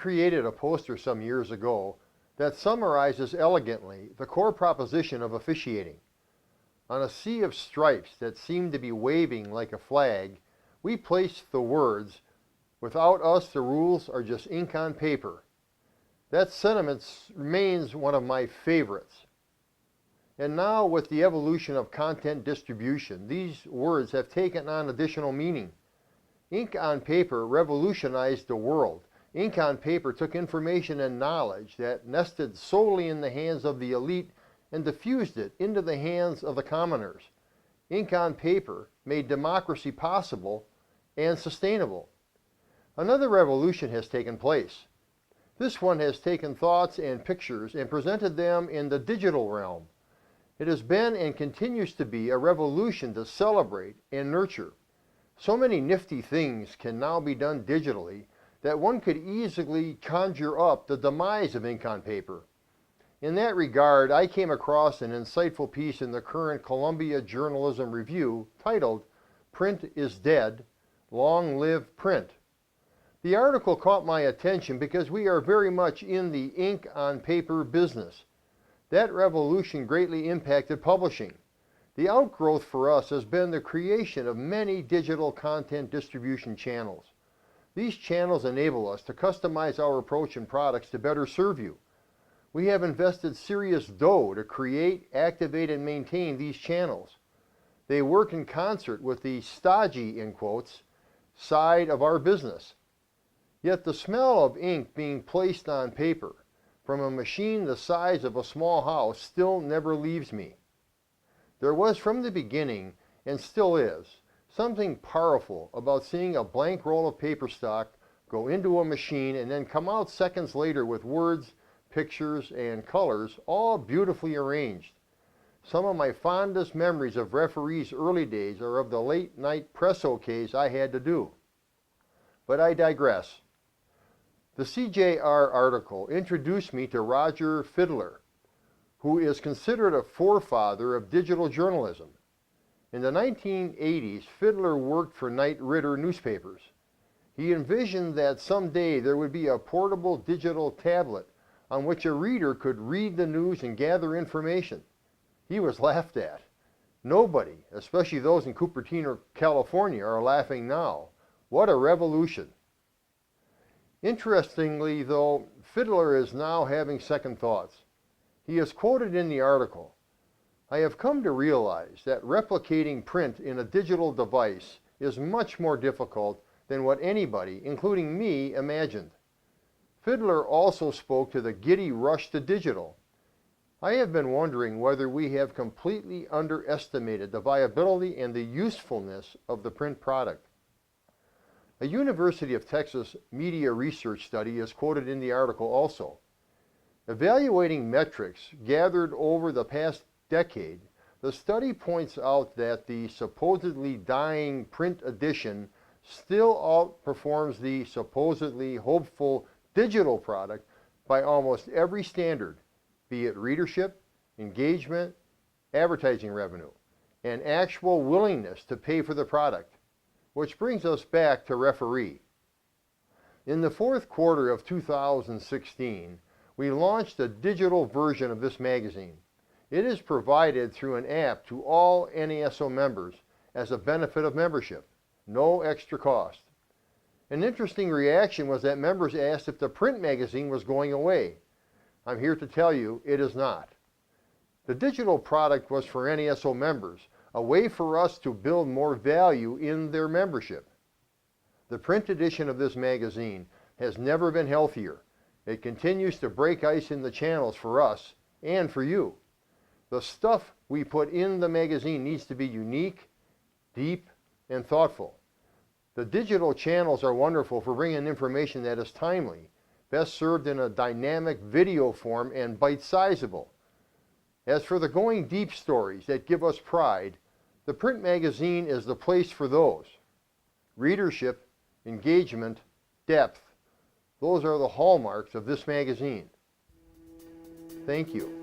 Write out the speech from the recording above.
created a poster some years ago that summarizes elegantly the core proposition of officiating. On a sea of stripes that seemed to be waving like a flag, we placed the words, "Without us, the rules are just ink on paper." That sentiment remains one of my favorites. And now, with the evolution of content distribution, these words have taken on additional meaning. Ink on paper revolutionized the world. Ink on paper took information and knowledge that nested solely in the hands of the elite and diffused it into the hands of the commoners. Ink on paper made democracy possible and sustainable. Another revolution has taken place. This one has taken thoughts and pictures and presented them in the digital realm. It has been and continues to be a revolution to celebrate and nurture. So many nifty things can now be done digitally that one could easily conjure up the demise of ink on paper. In that regard, I came across an insightful piece in the current Columbia Journalism Review titled, "Print is Dead, Long Live Print." The article caught my attention because we are very much in the ink on paper business. That revolution greatly impacted publishing. The outgrowth for us has been the creation of many digital content distribution channels. These channels enable us to customize our approach and products to better serve you. We have invested serious dough to create, activate, and maintain these channels. They work in concert with the stodgy, in quotes, side of our business. Yet the smell of ink being placed on paper from a machine the size of a small house still never leaves me. There was from the beginning, and still is, something powerful about seeing a blank roll of paper stock go into a machine and then come out seconds later with words, pictures, and colors all beautifully arranged. Some of my fondest memories of referees' early days are of the late night press okays I had to do. But I digress. The CJR article introduced me to Roger Fiedler, who is considered a forefather of digital journalism. In the 1980s, Fiedler worked for Knight Ridder newspapers. He envisioned that someday there would be a portable digital tablet on which a reader could read the news and gather information. He was laughed at. Nobody, especially those in Cupertino, California, are laughing now. What a revolution. Interestingly, though, Fiedler is now having second thoughts. He is quoted in the article, "I have come to realize that replicating print in a digital device is much more difficult than what anybody, including me, imagined." Fiedler also spoke to the giddy rush to digital. "I have been wondering whether we have completely underestimated the viability and the usefulness of the print product." A University of Texas media research study is quoted in the article also. Evaluating metrics gathered over the past decade, the study points out that the supposedly dying print edition still outperforms the supposedly hopeful digital product by almost every standard, be it readership, engagement, advertising revenue, and actual willingness to pay for the product. Which brings us back to referee. In the fourth quarter of 2016, we launched a digital version of this magazine. It is provided through an app to all NASO members as a benefit of membership, no extra cost. An interesting reaction was that members asked if the print magazine was going away. I'm here to tell you it is not. The digital product was for NASO members, a way for us to build more value in their membership. The print edition of this magazine has never been healthier. It continues to break ice in the channels for us and for you. The stuff we put in the magazine needs to be unique, deep, and thoughtful. The digital channels are wonderful for bringing information that is timely, best served in a dynamic video form and bite-sizable. As for the going deep stories that give us pride, the print magazine is the place for those. Readership, engagement, depth, those are the hallmarks of this magazine. Thank you.